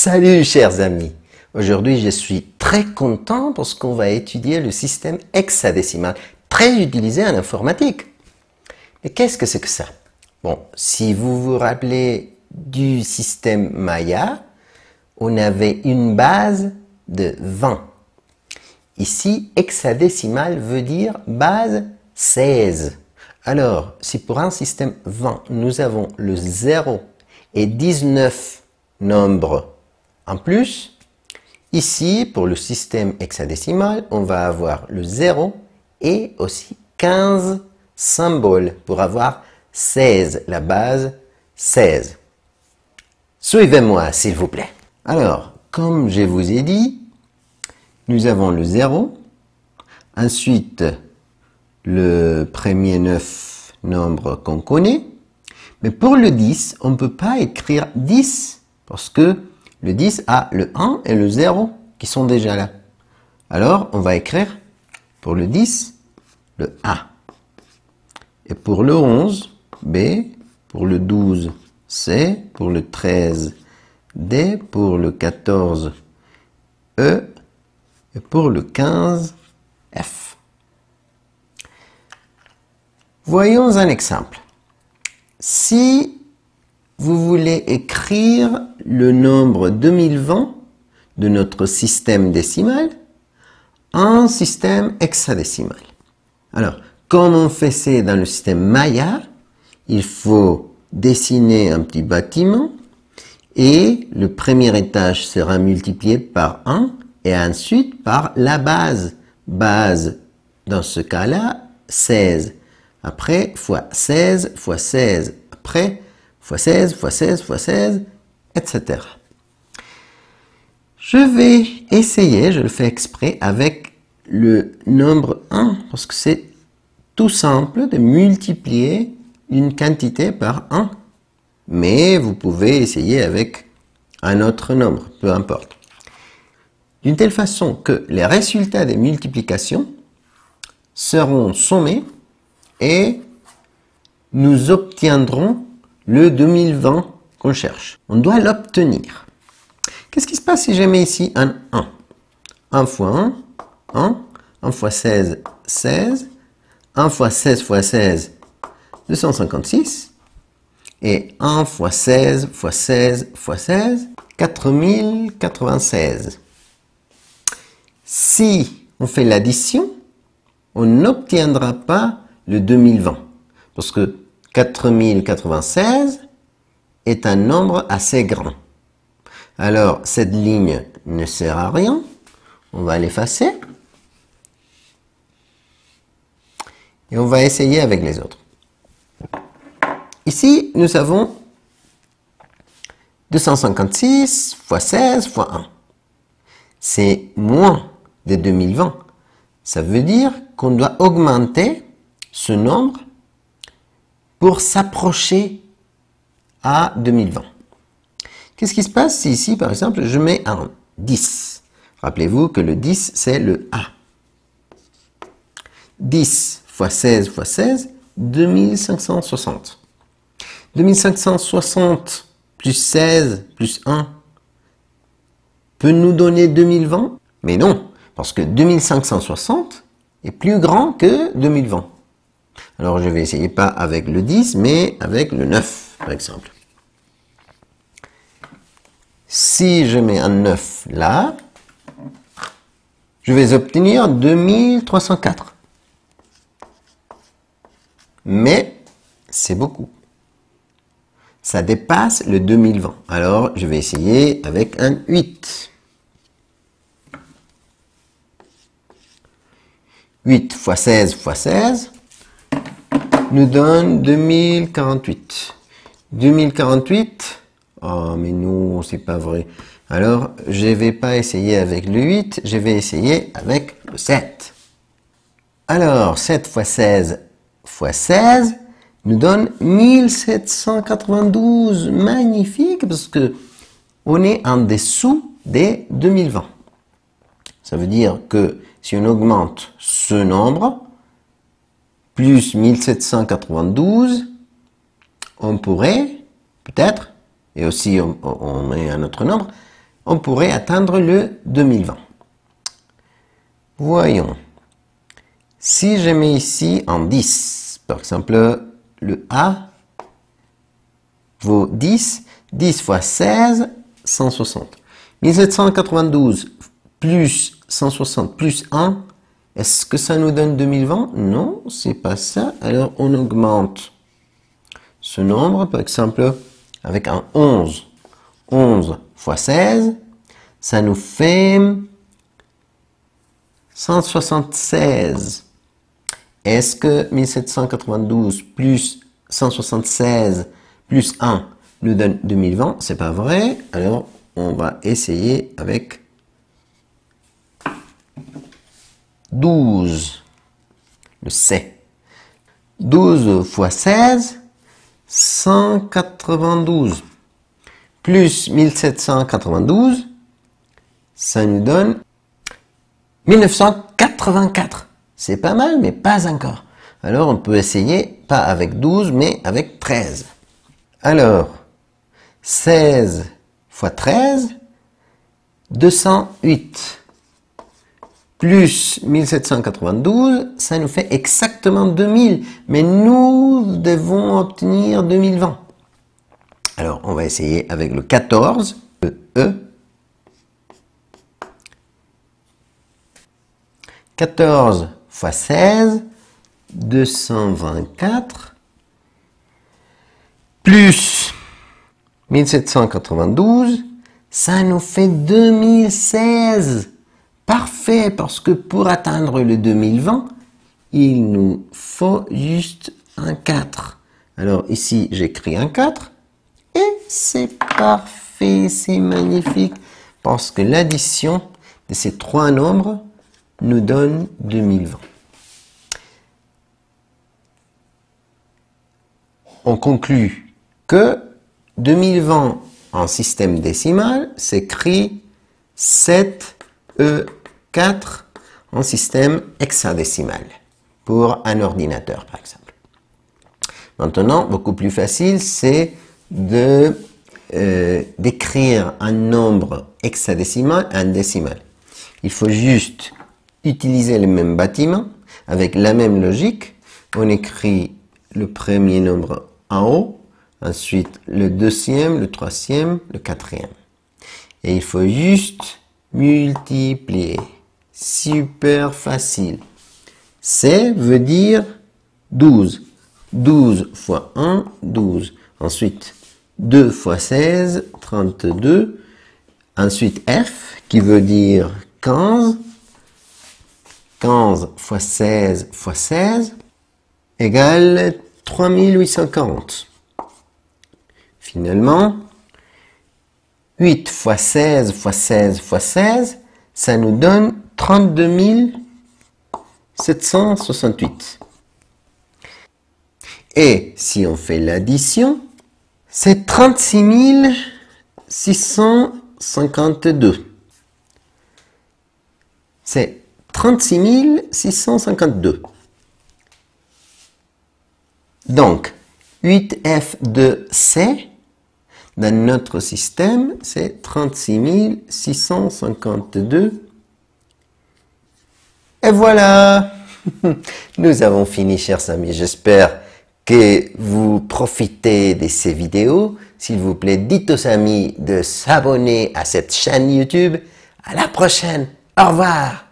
Salut chers amis, aujourd'hui je suis très content parce qu'on va étudier le système hexadécimal, très utilisé en informatique. Mais qu'est-ce que c'est que ça? Bon, si vous vous rappelez du système Maya, on avait une base de 20. Ici, hexadécimal veut dire base 16. Alors, si pour un système 20, nous avons le 0 et 19 nombres en plus, ici, pour le système hexadécimal, on va avoir le 0 et aussi 15 symboles pour avoir 16, la base 16. Suivez-moi, s'il vous plaît. Alors, comme je vous ai dit, nous avons le 0, ensuite le premier 9 nombres qu'on connaît, mais pour le 10, on ne peut pas écrire 10 parce que le 10 a le 1 et le 0 qui sont déjà là. Alors, on va écrire pour le 10, le A. Et pour le 11, B. Pour le 12, C. Pour le 13, D. Pour le 14, E. Et pour le 15, F. Voyons un exemple. Si vous voulez écrire le nombre 2020 de notre système décimal en système hexadécimal. Alors, comme on fait ça dans le système Maya, il faut dessiner un petit bâtiment et le premier étage sera multiplié par 1 et ensuite par la base. Base, dans ce cas-là, 16. Après, fois 16, fois 16. Après, fois 16, fois 16, fois 16, etc. Je vais essayer, je le fais exprès, avec le nombre 1, parce que c'est tout simple de multiplier une quantité par 1. Mais vous pouvez essayer avec un autre nombre, peu importe. D'une telle façon que les résultats des multiplications seront sommés et nous obtiendrons le 2020 qu'on cherche. On doit l'obtenir. Qu'est-ce qui se passe si je mets ici un 1? 1 fois 1, 1. 1 fois 16, 16. 1 fois 16 fois 16, 256. Et 1 fois 16 fois 16 fois 16, 4096. Si on fait l'addition, on n'obtiendra pas le 2020. Parce que 4096 est un nombre assez grand. Alors, cette ligne ne sert à rien. On va l'effacer. Et on va essayer avec les autres. Ici, nous avons 256 fois 16 fois 1. C'est moins de 2020. Ça veut dire qu'on doit augmenter ce nombre pour s'approcher à 2020. Qu'est-ce qui se passe si ici, par exemple, je mets un 10? Rappelez-vous que le 10, c'est le A. 10 fois 16 fois 16, 2560. 2560 plus 16 plus 1 peut nous donner 2020? Mais non, parce que 2560 est plus grand que 2020. Alors je vais essayer pas avec le 10, mais avec le 9, par exemple. Si je mets un 9 là, je vais obtenir 2304. Mais c'est beaucoup. Ça dépasse le 2020. Alors je vais essayer avec un 8. 8 fois 16 fois 16 nous donne 2048. 2048, oh mais non, c'est pas vrai. Alors, je vais pas essayer avec le 8, je vais essayer avec le 7. Alors, 7 fois 16 fois 16 nous donne 1792. Magnifique, parce que on est en dessous des 2020. Ça veut dire que si on augmente ce nombre, plus 1792, on pourrait, peut-être, et aussi on met un autre nombre, on pourrait atteindre le 2020. Voyons. Si je mets ici en 10, par exemple, le A vaut 10, 10 fois 16, 160. 1792 plus 160 plus 1, est-ce que ça nous donne 2020? Non, c'est pas ça. Alors, on augmente ce nombre, par exemple, avec un 11. 11 fois 16, ça nous fait 176. Est-ce que 1792 plus 176 plus 1 nous donne 2020? C'est pas vrai. Alors, on va essayer avec 12. Le C. 12 fois 16, 192. Plus 1792, ça nous donne 1984. C'est pas mal, mais pas encore. Alors, on peut essayer, pas avec 12, mais avec 13. Alors, 16 fois 13, 208. Plus 1792, ça nous fait exactement 2000. Mais nous devons obtenir 2020. Alors, on va essayer avec le 14, le E. 14 fois 16, 224, plus 1792, ça nous fait 2016. Parfait, parce que pour atteindre le 2020, il nous faut juste un 4. Alors ici, j'écris un 4. Et c'est parfait, c'est magnifique, parce que l'addition de ces trois nombres nous donne 2020. On conclut que 2020 en système décimal s'écrit 7E4 en système hexadécimal, pour un ordinateur par exemple. Maintenant, beaucoup plus facile, c'est d'écrire un nombre hexadécimal en décimal. Il faut juste utiliser le même bâtiment, avec la même logique. On écrit le premier nombre en haut, ensuite le deuxième, le troisième, le quatrième. Et il faut juste multiplier. Super facile. C veut dire 12. 12 fois 1, 12. Ensuite, 2 fois 16, 32. Ensuite, F, qui veut dire 15. 15 fois 16 fois 16 égale 3840. Finalement, 8 fois 16 fois 16 fois 16, ça nous donne 32 768. Et si on fait l'addition, c'est 36 652. C'est 36 652. Donc, 8F de C, dans notre système, c'est 36 652. Et voilà! Nous avons fini, chers amis. J'espère que vous profitez de ces vidéos. S'il vous plaît, dites aux amis de s'abonner à cette chaîne YouTube. À la prochaine. Au revoir.